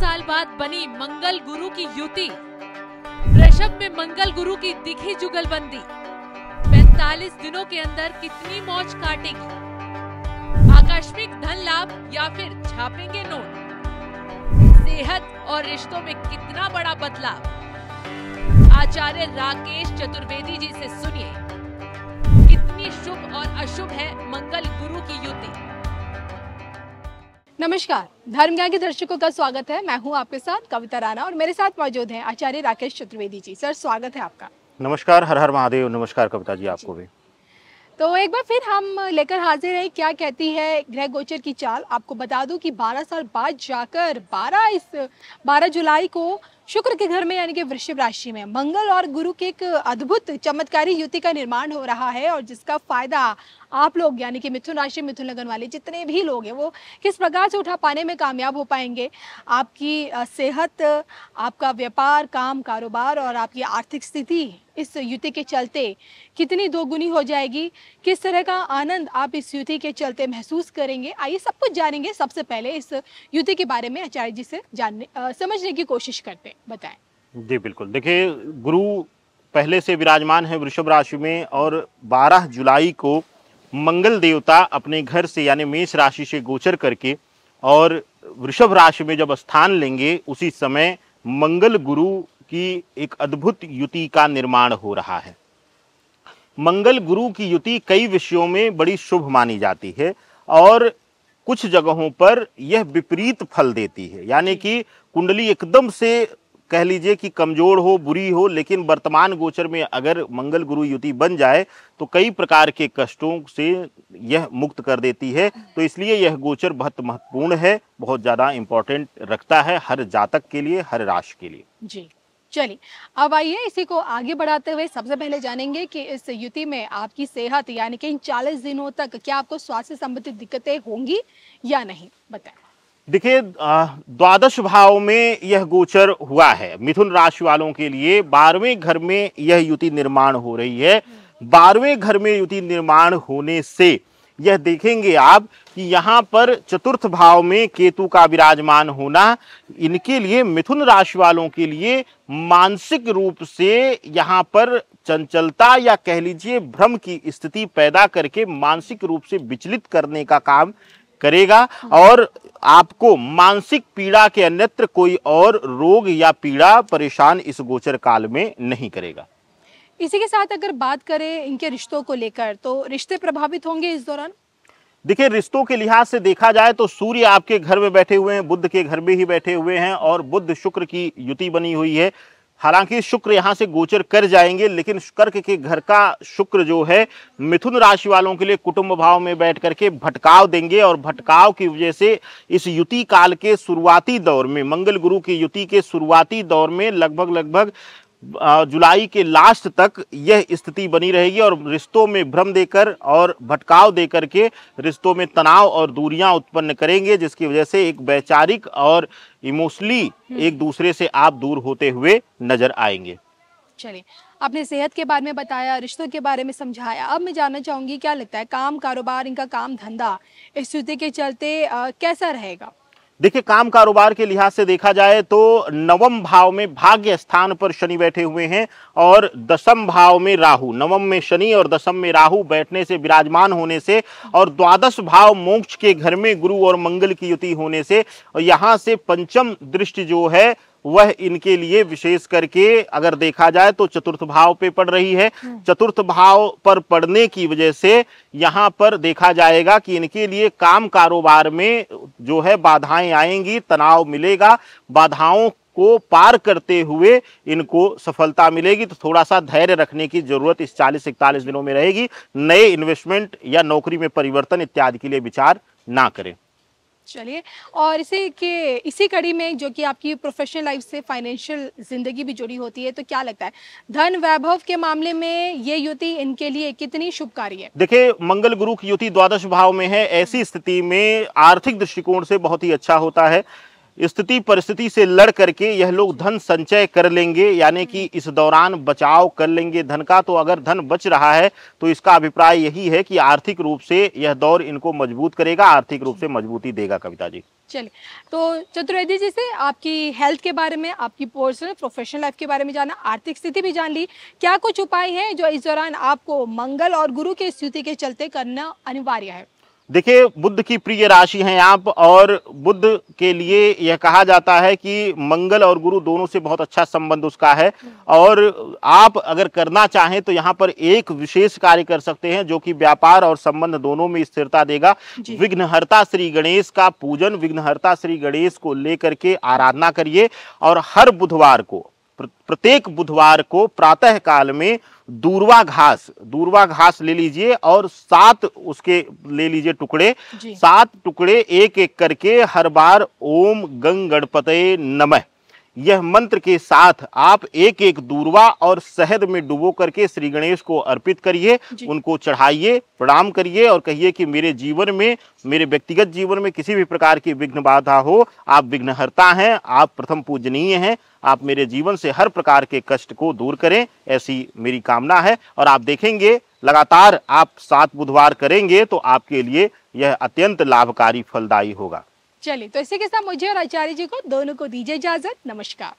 साल बाद बनी मंगल गुरु की युति। वृषभ में मंगल गुरु की दिखी जुगलबंदी 45 दिनों के अंदर कितनी मौज काटेगी? आकस्मिक धन लाभ या फिर छापेंगे नोट? सेहत और रिश्तों में कितना बड़ा बदलाव? आचार्य राकेश चतुर्वेदी जी से सुनिए, कितनी शुभ और अशुभ है मंगल गुरु की युति। नमस्कार, धर्म ज्ञान के दर्शकों का स्वागत है। मैं हूं आपके साथ कविता राणा और मेरे साथ मौजूद हैं आचार्य राकेश चतुर्वेदी जी। सर, स्वागत है आपका। नमस्कार, हर हर महादेव। नमस्कार कविता जी, आपको भी। तो एक बार फिर हम लेकर हाजिर हैं, क्या कहती है ग्रह गोचर की चाल। आपको बता दूं कि 12 साल बाद जाकर 12 जुलाई को शुक्र के घर में यानी कि वृषभ राशि में मंगल और गुरु के एक अद्भुत चमत्कारी युति का निर्माण हो रहा है, और जिसका फायदा आप लोग यानी कि मिथुन राशि मिथुन लगन वाले जितने भी लोग हैं वो किस प्रकार से उठा पाने में कामयाब हो पाएंगे। आपकी सेहत, आपका व्यापार, काम कारोबार और आपकी आर्थिक स्थिति इस युति के चलते कितनी दोगुनी हो जाएगी, किस तरह का आनंद आप इस युति के चलते महसूस करेंगे, आइए सब कुछ जानेंगे। सबसे पहले इस युति के बारे में आचार्य जी से समझने की कोशिश करते हैं, बताएं। जी बिल्कुल, देखिए गुरु पहले से विराजमान है वृषभ राशि में, और 12 जुलाई को मंगल देवता अपने घर से यानी मेष राशि से गोचर करके और वृषभ राशि में जब स्थान लेंगे, उसी समय मंगल गुरु की एक अद्भुत युति का निर्माण हो रहा है। मंगल गुरु की युति कई विषयों में बड़ी शुभ मानी जाती है और कुछ जगहों पर यह विपरीत फल देती है, यानी कि कुंडली एकदम से कह लीजिए कि कमजोर हो, बुरी हो, लेकिन वर्तमान गोचर में अगर मंगल गुरु युति बन जाए तो कई प्रकार के कष्टों से यह मुक्त कर देती है। तो इसलिए यह गोचर बहुत महत्वपूर्ण है, बहुत ज़्यादा इम्पोर्टेंट रखता है हर जातक के लिए, हर राशि के लिए। जी चलिए, अब आइए इसी को आगे बढ़ाते हुए सबसे पहले जानेंगे कि इस युति में आपकी सेहत यानी कि इन 40 दिनों तक क्या आपको स्वास्थ्य संबंधित दिक्कतें होंगी या नहीं, बताएं। देखिए, द्वादश भाव में यह गोचर हुआ है मिथुन राशि वालों के लिए। 12वें घर में यह युति निर्माण हो रही है। 12वें घर में युति निर्माण होने से यह देखेंगे आप कि यहाँ पर चतुर्थ भाव में केतु का विराजमान होना इनके लिए, मिथुन राशि वालों के लिए मानसिक रूप से यहाँ पर चंचलता या कह लीजिए भ्रम की स्थिति पैदा करके मानसिक रूप से विचलित करने का काम करेगा, और आपको मानसिक पीड़ा के अन्यत्र कोई और रोग या पीड़ा परेशान इस गोचर काल में नहीं करेगा। इसी के साथ अगर बात करें इनके रिश्तों को लेकर, तो रिश्ते प्रभावित होंगे इस दौरान? देखिए, रिश्तों के लिहाज से देखा जाए तो सूर्य आपके घर में बैठे हुए हैं, बुध के घर में ही बैठे हुए हैं, और बुध शुक्र की युति बनी हुई है। हालांकि शुक्र यहाँ से गोचर कर जाएंगे, लेकिन कर्क के घर का शुक्र जो है मिथुन राशि वालों के लिए कुटुंब भाव में बैठ करके भटकाव देंगे, और भटकाव की वजह से इस युति काल के शुरुआती दौर में, मंगल गुरु की युति के शुरुआती दौर में लगभग जुलाई के लास्ट तक यह स्थिति बनी रहेगी, और रिश्तों में भ्रम देकर और भटकाव देकर के रिश्तों में तनाव और दूरियां उत्पन्न करेंगे, जिसकी वजह से एक वैचारिक और इमोशनली एक दूसरे से आप दूर होते हुए नजर आएंगे। चलिए, आपने सेहत के बारे में बताया, रिश्तों के बारे में समझाया। अब मैं जानना चाहूंगी, क्या लगता है काम कारोबार, इनका काम धंधा इस युति के चलते कैसा रहेगा? देखिए, काम कारोबार के लिहाज से देखा जाए तो 9वें भाव में भाग्य स्थान पर शनि बैठे हुए हैं, और 10वें भाव में राहु, 9वें में शनि और 10वें में राहु बैठने से, विराजमान होने से, और द्वादश भाव मोक्ष के घर में गुरु और मंगल की युति होने से, और यहाँ से पंचम दृष्टि जो है वह इनके लिए विशेष करके अगर देखा जाए तो चतुर्थ भाव पे पड़ रही है। चतुर्थ भाव पर पड़ने की वजह से यहाँ पर देखा जाएगा कि इनके लिए काम कारोबार में जो है बाधाएं आएंगी, तनाव मिलेगा, बाधाओं को पार करते हुए इनको सफलता मिलेगी। तो थोड़ा सा धैर्य रखने की जरूरत इस 40-41 दिनों में रहेगी। नए इन्वेस्टमेंट या नौकरी में परिवर्तन इत्यादि के लिए विचार ना करें। चलिए, और इसी कड़ी में जो कि आपकी प्रोफेशनल लाइफ से फाइनेंशियल जिंदगी भी जुड़ी होती है, तो क्या लगता है धन वैभव के मामले में ये युति इनके लिए कितनी शुभकारी है? देखिए, मंगल गुरु की युति द्वादश भाव में है। ऐसी स्थिति में आर्थिक दृष्टिकोण से बहुत ही अच्छा होता है। स्थिति परिस्थिति से लड़ करके यह लोग धन संचय कर लेंगे, यानी कि इस दौरान बचाव कर लेंगे धन का। तो अगर धन बच रहा है तो इसका अभिप्राय यही है कि आर्थिक रूप से यह दौर इनको मजबूत करेगा, आर्थिक रूप से मजबूती देगा। कविता जी, चलिए, तो चतुर्वेदी जी से आपकी हेल्थ के बारे में, आपकी पर्सनल प्रोफेशनल लाइफ के बारे में जाना, आर्थिक स्थिति भी जान ली। क्या कुछ उपाय हैं जो इस दौरान आपको मंगल और गुरु की स्थिति के चलते करना अनिवार्य है? देखिए, बुध की प्रिय राशि हैं आप, और बुध के लिए यह कहा जाता है कि मंगल और गुरु दोनों से बहुत अच्छा संबंध उसका है। और आप अगर करना चाहें तो यहाँ पर एक विशेष कार्य कर सकते हैं जो कि व्यापार और संबंध दोनों में स्थिरता देगा। विघ्नहर्ता श्री गणेश का पूजन, विघ्नहर्ता श्री गणेश को लेकर के आराधना करिए, और हर बुधवार को, प्रत्येक बुधवार को प्रातः काल में दूर्वा घास ले लीजिए, और 7 उसके ले लीजिए टुकड़े, 7 टुकड़े एक एक करके हर बार ओम गंग गणपतये नमः यह मंत्र के साथ आप एक एक दूर्वा और शहद में डुबो करके श्री गणेश को अर्पित करिए, उनको चढ़ाइए, प्रणाम करिए, और कहिए कि मेरे जीवन में, मेरे व्यक्तिगत जीवन में किसी भी प्रकार की विघ्न बाधा हो, आप विघ्नहर्ता हैं, आप प्रथम पूजनीय हैं, आप मेरे जीवन से हर प्रकार के कष्ट को दूर करें, ऐसी मेरी कामना है। और आप देखेंगे लगातार आप 7 बुधवार करेंगे तो आपके लिए यह अत्यंत लाभकारी फलदायी होगा। चलिए, तो इसी के साथ मुझे और आचार्य जी को दोनों को दीजिए इजाजत। नमस्कार।